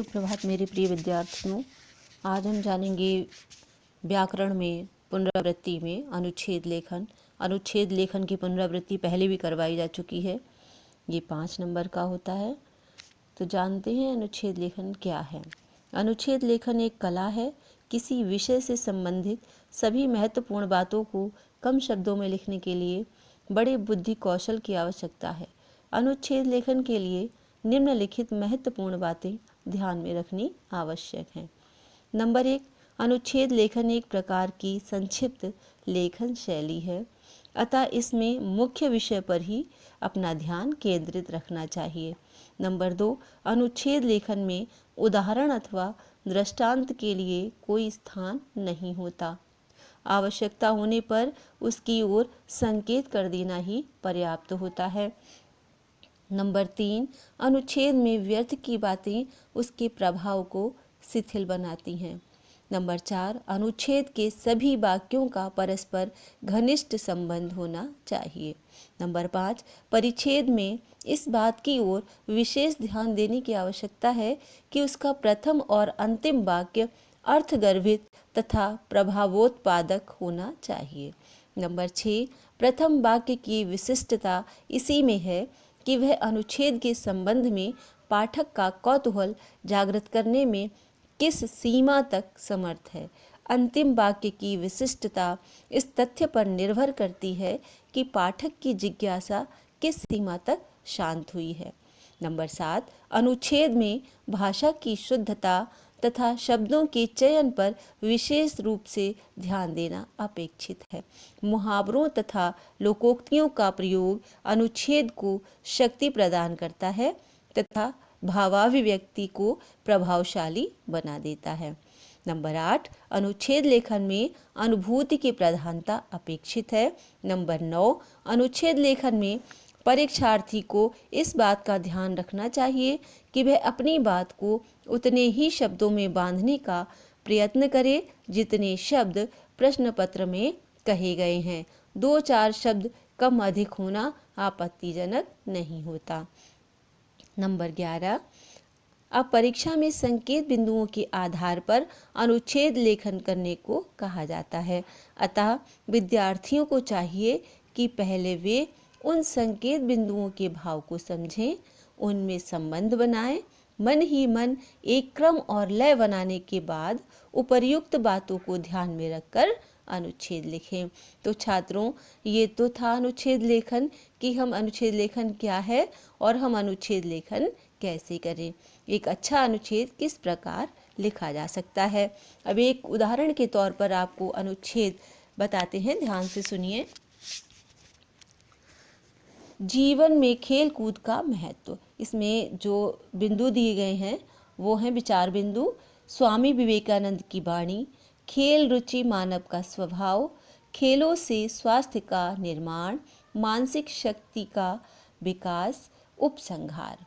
सुप्रभात मेरे प्रिय विद्यार्थियों। आज हम जानेंगे व्याकरण में पुनरावृत्ति में अनुच्छेद लेखन। अनुच्छेद लेखन की पुनरावृत्ति पहले भी करवाई जा चुकी है। ये 5 नंबर का होता है। तो जानते हैं अनुच्छेद लेखन क्या है। अनुच्छेद लेखन एक कला है। किसी विषय से संबंधित सभी महत्वपूर्ण बातों को कम शब्दों में लिखने के लिए बड़े बुद्धि कौशल की आवश्यकता है। अनुच्छेद लेखन के लिए निम्नलिखित महत्वपूर्ण बातें ध्यान में रखनी आवश्यक है। नंबर 1, अनुच्छेद लेखन एक प्रकार की संक्षिप्त लेखन शैली है, अतः इसमें मुख्य विषय पर ही अपना ध्यान केंद्रित रखना चाहिए। नंबर 2, अनुच्छेद लेखन में उदाहरण अथवा दृष्टांत के लिए कोई स्थान नहीं होता। आवश्यकता होने पर उसकी ओर संकेत कर देना ही पर्याप्त होता है। नंबर 3, अनुच्छेद में व्यर्थ की बातें उसके प्रभाव को शिथिल बनाती हैं। नंबर 4, अनुच्छेद के सभी वाक्यों का परस्पर घनिष्ठ संबंध होना चाहिए। नंबर 5, परिच्छेद में इस बात की ओर विशेष ध्यान देने की आवश्यकता है कि उसका प्रथम और अंतिम वाक्य अर्थगर्भित तथा प्रभावोत्पादक होना चाहिए। नंबर 6, प्रथम वाक्य की विशिष्टता इसी में है कि वह अनुच्छेद के संबंध में पाठक का कौतूहल जागृत करने में किस सीमा तक समर्थ है। अंतिम वाक्य की विशिष्टता इस तथ्य पर निर्भर करती है कि पाठक की जिज्ञासा किस सीमा तक शांत हुई है। नंबर 7, अनुच्छेद में भाषा की शुद्धता तथा शब्दों के चयन पर विशेष रूप से ध्यान देना अपेक्षित है। मुहावरों तथा लोकोक्तियों का प्रयोग अनुच्छेद को शक्ति प्रदान करता है तथा भावाभिव्यक्ति को प्रभावशाली बना देता है। नंबर 8, अनुच्छेद लेखन में अनुभूति की प्रधानता अपेक्षित है। नंबर 9, अनुच्छेद लेखन में परीक्षार्थी को इस बात का ध्यान रखना चाहिए कि वह अपनी बात को उतने ही शब्दों में बांधने का प्रयत्न करे जितने शब्द प्रश्न पत्र में कहे गए हैं। 2-4 शब्द कम अधिक होना आपत्तिजनक नहीं होता। नंबर 11, अब परीक्षा में संकेत बिंदुओं के आधार पर अनुच्छेद लेखन करने को कहा जाता है। अतः विद्यार्थियों को चाहिए कि पहले वे उन संकेत बिंदुओं के भाव को समझें, उनमें संबंध बनाएं, मन ही मन एक क्रम और लय बनाने के बाद उपर्युक्त बातों को ध्यान में रखकर अनुच्छेद लिखें। तो छात्रों, ये तो था अनुच्छेद लेखन कि हम अनुच्छेद लेखन क्या है और हम अनुच्छेद लेखन कैसे करें। एक अच्छा अनुच्छेद किस प्रकार लिखा जा सकता है। अब एक उदाहरण के तौर पर आपको अनुच्छेद बताते हैं, ध्यान से सुनिए। जीवन में खेल कूद का महत्व। इसमें जो बिंदु दिए गए हैं वो हैं विचार बिंदु। स्वामी विवेकानंद की वाणी, खेल रुचि मानव का स्वभाव, खेलों से स्वास्थ्य का निर्माण, मानसिक शक्ति का विकास, उपसंहार।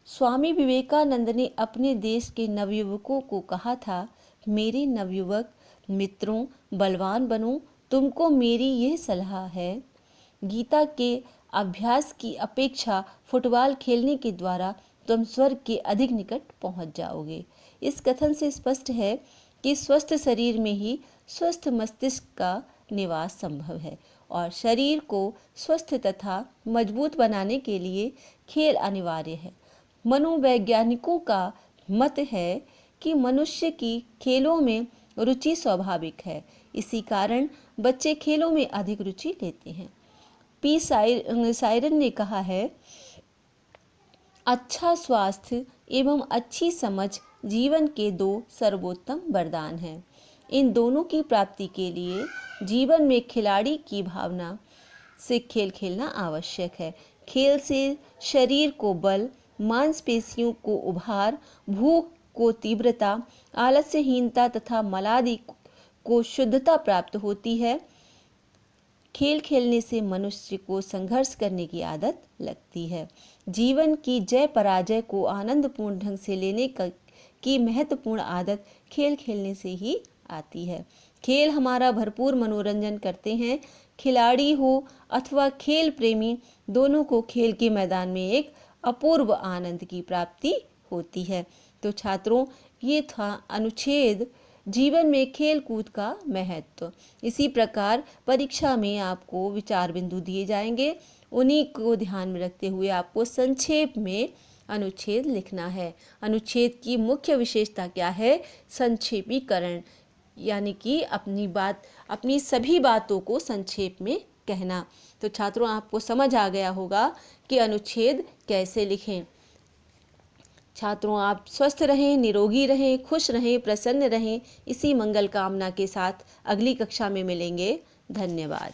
स्वामी विवेकानंद ने अपने देश के नवयुवकों को कहा था, मेरे नवयुवक मित्रों, बलवान बनो। तुमको मेरी यह सलाह है, गीता के अभ्यास की अपेक्षा फुटबॉल खेलने के द्वारा तुम स्वर्ग के अधिक निकट पहुंच जाओगे। इस कथन से स्पष्ट है कि स्वस्थ शरीर में ही स्वस्थ मस्तिष्क का निवास संभव है और शरीर को स्वस्थ तथा मजबूत बनाने के लिए खेल अनिवार्य है। मनोवैज्ञानिकों का मत है कि मनुष्य की खेलों में रुचि स्वाभाविक है, इसी कारण बच्चे खेलों में अधिक रुचि लेते हैं। पी साइरन ने कहा है, अच्छा स्वास्थ्य एवं अच्छी समझ जीवन के 2 सर्वोत्तम वरदान हैं। इन दोनों की प्राप्ति के लिए जीवन में खिलाड़ी की भावना से खेल खेलना आवश्यक है। खेल से शरीर को बल, मांसपेशियों को उभार, भूख को तीव्रता, आलस्यहीनता तथा मलादि को शुद्धता प्राप्त होती है। खेल खेलने से मनुष्य को संघर्ष करने की आदत लगती है। जीवन की जय पराजय को आनंदपूर्ण ढंग से लेने की महत्वपूर्ण आदत खेल खेलने से ही आती है। खेल हमारा भरपूर मनोरंजन करते हैं। खिलाड़ी हो अथवा खेल प्रेमी, दोनों को खेल के मैदान में एक अपूर्व आनंद की प्राप्ति होती है। तो छात्रों, ये था अनुच्छेद जीवन में खेल कूद का महत्व। इसी प्रकार परीक्षा में आपको विचार बिंदु दिए जाएंगे, उन्हीं को ध्यान में रखते हुए आपको संक्षेप में अनुच्छेद लिखना है। अनुच्छेद की मुख्य विशेषता क्या है? संक्षेपीकरण, यानी कि अपनी सभी बातों को संक्षेप में कहना। तो छात्रों, आपको समझ आ गया होगा कि अनुच्छेद कैसे लिखें। छात्रों, आप स्वस्थ रहें, निरोगी रहें, खुश रहें, प्रसन्न रहें। इसी मंगल कामना के साथ अगली कक्षा में मिलेंगे। धन्यवाद।